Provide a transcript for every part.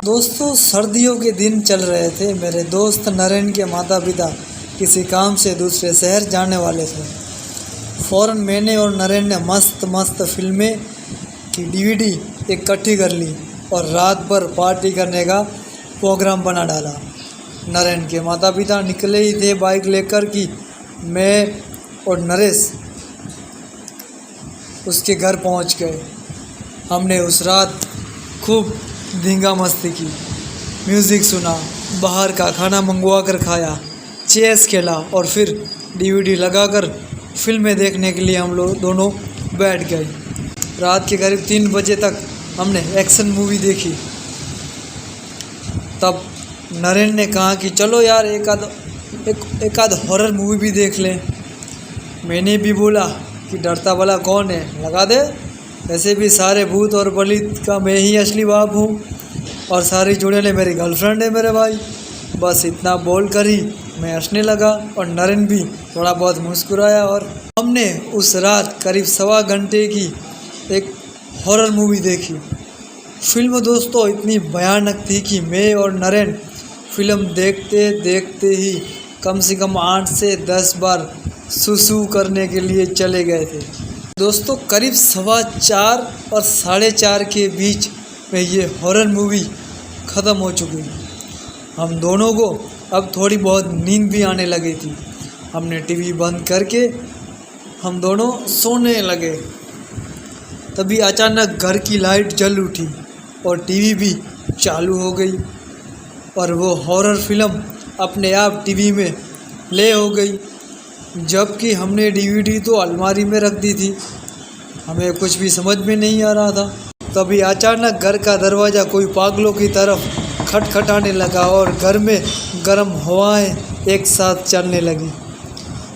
दोस्तों, सर्दियों के दिन चल रहे थे। मेरे दोस्त नरेन के माता पिता किसी काम से दूसरे शहर जाने वाले थे। फ़ौरन मैंने और नरेन ने मस्त मस्त फिल्में की डीवीडी इकट्ठी कर ली और रात भर पार्टी करने का प्रोग्राम बना डाला। नरेन के माता पिता निकले ही थे बाइक लेकर कि मैं और नरेश उसके घर पहुंच गए। हमने उस रात खूब धींगा मस्ती की, म्यूज़िक सुना, बाहर का खाना मंगवा कर खाया, चेस खेला और फिर डीवीडी लगाकर फिल्में देखने के लिए हम लोग दोनों बैठ गए। रात के करीब 3 बजे तक हमने एक्शन मूवी देखी। तब नरेन ने कहा कि चलो यार एक आध हॉरर मूवी भी देख लें। मैंने भी बोला कि डरता वाला कौन है, लगा दे। वैसे भी सारे भूत और बलित का मैं ही असली बाप हूँ और सारी चुड़ैलें मेरी गर्लफ्रेंड है मेरे भाई। बस इतना बोल कर ही मैं हंसने लगा और नरेन भी थोड़ा बहुत मुस्कुराया और हमने उस रात करीब 1.25 घंटे की एक हॉरर मूवी देखी। फिल्म दोस्तों इतनी भयानक थी कि मैं और नरेन फिल्म देखते देखते ही कम से कम 8 से 10 बार सुसु करने के लिए चले गए थे। दोस्तों, करीब 4:15 और 4:30 के बीच में ये हॉरर मूवी ख़त्म हो चुकी। हम दोनों को अब थोड़ी बहुत नींद भी आने लगी थी। हमने टीवी बंद करके हम दोनों सोने लगे। तभी अचानक घर की लाइट जल उठी और टीवी भी चालू हो गई और वो हॉरर फिल्म अपने आप टीवी में प्ले हो गई, जबकि हमने डीवीडी तो अलमारी में रख दी थी। हमें कुछ भी समझ में नहीं आ रहा था। तभी अचानक घर का दरवाज़ा कोई पागलों की तरफ खटखटाने लगा और घर में गर्म हवाएं एक साथ चलने लगी।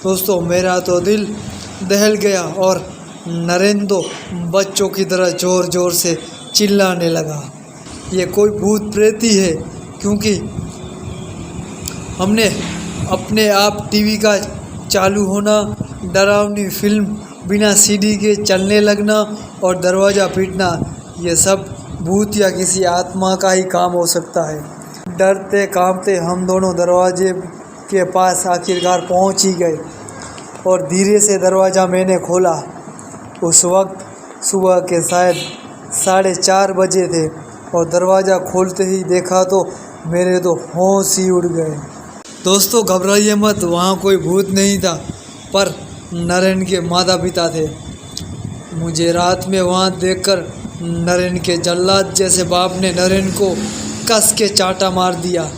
दोस्तों, मेरा तो दिल दहल गया और नरेन तो बच्चों की तरह ज़ोर ज़ोर से चिल्लाने लगा, ये कोई भूत प्रेत ही है। क्योंकि हमने अपने आप टीवी का चालू होना, डरावनी फिल्म बिना सीडी के चलने लगना और दरवाज़ा पीटना, ये सब भूत या किसी आत्मा का ही काम हो सकता है। डरते कांपते हम दोनों दरवाजे के पास आखिरकार पहुंच ही गए और धीरे से दरवाज़ा मैंने खोला। उस वक्त सुबह के शायद 4:30 बजे थे और दरवाज़ा खोलते ही देखा तो मेरे तो होश ही उड़ गए। दोस्तों, घबराइए मत, वहाँ कोई भूत नहीं था, पर नरेन के माता पिता थे। मुझे रात में वहाँ देखकर नरेन के जल्लाद जैसे बाप ने नरेन को कस के चांटा मार दिया।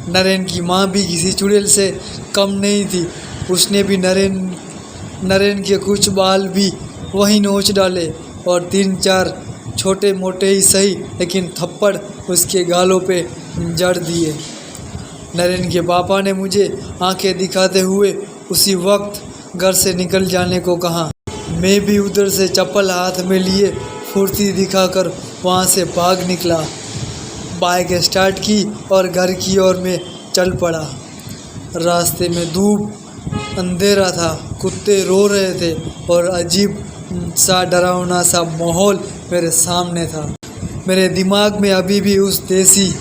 नरेन की माँ भी किसी चुड़ैल से कम नहीं थी। उसने भी नरेन के कुछ बाल भी वहीं नोच डाले और 3-4 छोटे मोटे ही सही लेकिन थप्पड़ उसके गालों पे जड़ दिए। नरेन के पापा ने मुझे आंखें दिखाते हुए उसी वक्त घर से निकल जाने को कहा। मैं भी उधर से चप्पल हाथ में लिए फुर्ती दिखाकर वहाँ से भाग निकला। बाइक स्टार्ट की और घर की ओर में चल पड़ा। रास्ते में धूप, अंधेरा था, कुत्ते रो रहे थे और अजीब सा डरावना सा माहौल मेरे सामने था। मेरे दिमाग में अभी भी उस देसी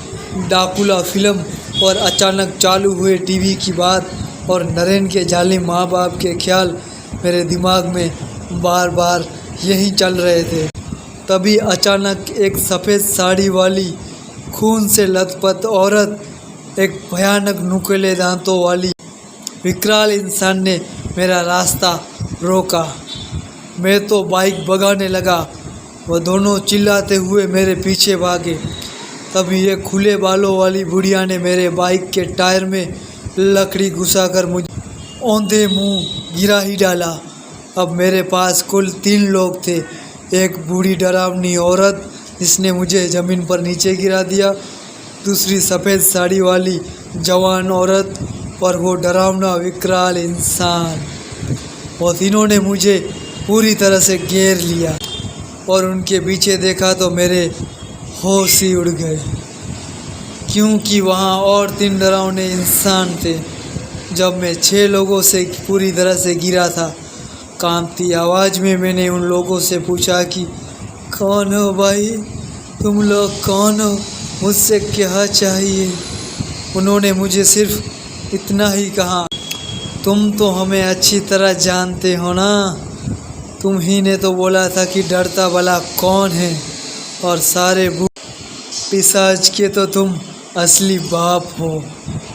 डाकुला फिल्म और अचानक चालू हुए टीवी की बात और नरेन के जालिम माँ बाप के ख्याल मेरे दिमाग में बार बार यही चल रहे थे। तभी अचानक एक सफ़ेद साड़ी वाली खून से लथपथ औरत, एक भयानक नुकीले दांतों वाली विकराल इंसान ने मेरा रास्ता रोका। मैं तो बाइक भगाने लगा, वह दोनों चिल्लाते हुए मेरे पीछे भागे। तभी एक खुले बालों वाली बुढ़िया ने मेरे बाइक के टायर में लकड़ी घुसाकर मुझे औंधे मुंह गिरा ही डाला। अब मेरे पास कुल 3 लोग थे। एक बूढ़ी डरावनी औरत जिसने मुझे ज़मीन पर नीचे गिरा दिया, दूसरी सफ़ेद साड़ी वाली जवान औरत और वो डरावना विकराल इंसान। वो तीनों ने मुझे पूरी तरह से घेर लिया और उनके पीछे देखा तो मेरे होश ही उड़ गए, क्योंकि वहाँ और 3 डरावने इंसान थे। जब मैं 6 लोगों से पूरी तरह से गिरा था, कांपती आवाज़ में मैंने उन लोगों से पूछा कि कौन हो भाई, तुम लोग कौन हो, मुझसे क्या चाहिए? उन्होंने मुझे सिर्फ इतना ही कहा, तुम तो हमें अच्छी तरह जानते हो ना, तुम ही ने तो बोला था कि डरता भला कौन है, और सारे भूत पिशाच के तो तुम असली बाप हो,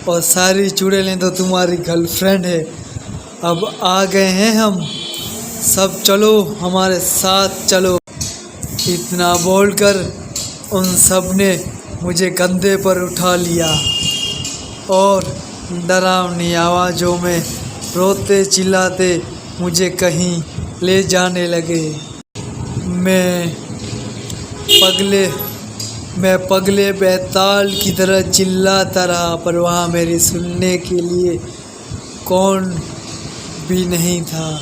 और सारी चुड़ैलें तो तुम्हारी गर्लफ्रेंड है। अब आ गए हैं हम, सब चलो हमारे साथ चलो। इतना बोलकर उन सब ने मुझे कंधे पर उठा लिया और डरावनी आवाज़ों में रोते चिल्लाते मुझे कहीं ले जाने लगे। मैं पगले बैताल की तरह चिल्लाता रहा, पर वहाँ मेरी सुनने के लिए कौन भी नहीं था।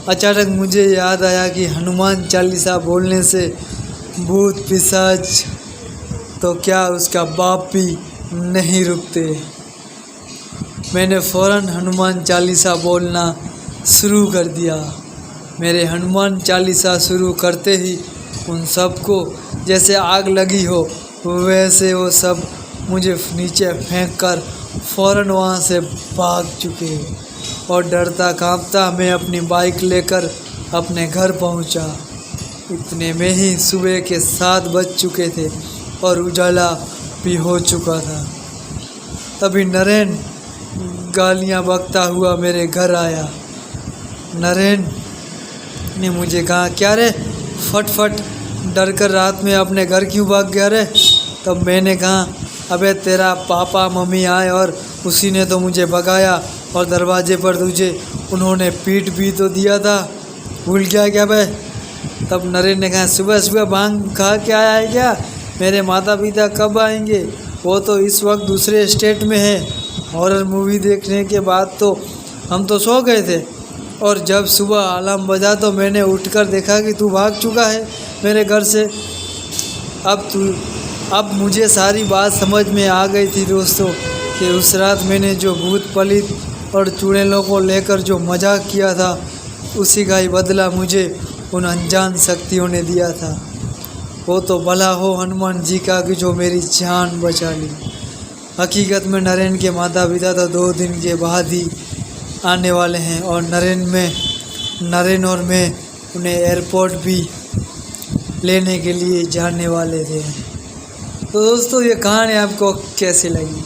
अचानक मुझे याद आया कि हनुमान चालीसा बोलने से भूत पिशाच तो क्या उसका बाप भी नहीं रुकते। मैंने फ़ौरन हनुमान चालीसा बोलना शुरू कर दिया। मेरे हनुमान चालीसा शुरू करते ही उन सबको जैसे आग लगी हो, वैसे वो सब मुझे नीचे फेंककर फ़ौरन वहाँ से भाग चुके, और डरता कांपता मैं अपनी बाइक लेकर अपने घर पहुँचा। इतने में ही सुबह के 7 बज चुके थे और उजाला भी हो चुका था। तभी नरेन गालियाँ बकता हुआ मेरे घर आया। नरेन ने मुझे कहा, क्या रे फट डर कर रात में अपने घर क्यों भाग गया रे? तब मैंने कहा, अबे तेरा पापा मम्मी आए और उसी ने तो मुझे भगाया, और दरवाजे पर तुझे उन्होंने पीट भी तो दिया था, भूल गया क्या बे? तब नरेन ने कहा, सुबह सुबह भांग खा के आया है क्या? मेरे माता पिता कब आएंगे? वो तो इस वक्त दूसरे स्टेट में है। हॉरर मूवी देखने के बाद तो हम तो सो गए थे, और जब सुबह अलार्म बजा तो मैंने उठकर देखा कि तू भाग चुका है मेरे घर से। अब मुझे सारी बात समझ में आ गई थी दोस्तों, कि उस रात मैंने जो भूत पलित और चुड़ैलों को लेकर जो मजाक किया था, उसी का ही बदला मुझे उन अनजान शक्तियों ने दिया था। वो तो भला हो हनुमान जी का कि जो मेरी जान बचा ली। हकीकत में नरेन के माता पिता तो 2 दिन के बाद ही आने वाले हैं, और नरेन और मैं उन्हें एयरपोर्ट भी लेने के लिए जाने वाले थे। तो दोस्तों, ये कहानी आपको कैसी लगी?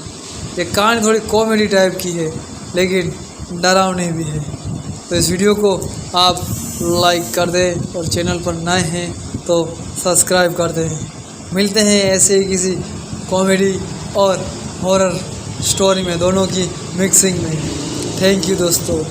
ये कहानी थोड़ी कॉमेडी टाइप की है, लेकिन डरावनी भी है। तो इस वीडियो को आप लाइक कर दें, और चैनल पर नए हैं तो सब्सक्राइब कर दें। मिलते हैं ऐसे ही किसी कॉमेडी और हॉरर स्टोरी में, दोनों की मिक्सिंग में। थैंक यू दोस्तों।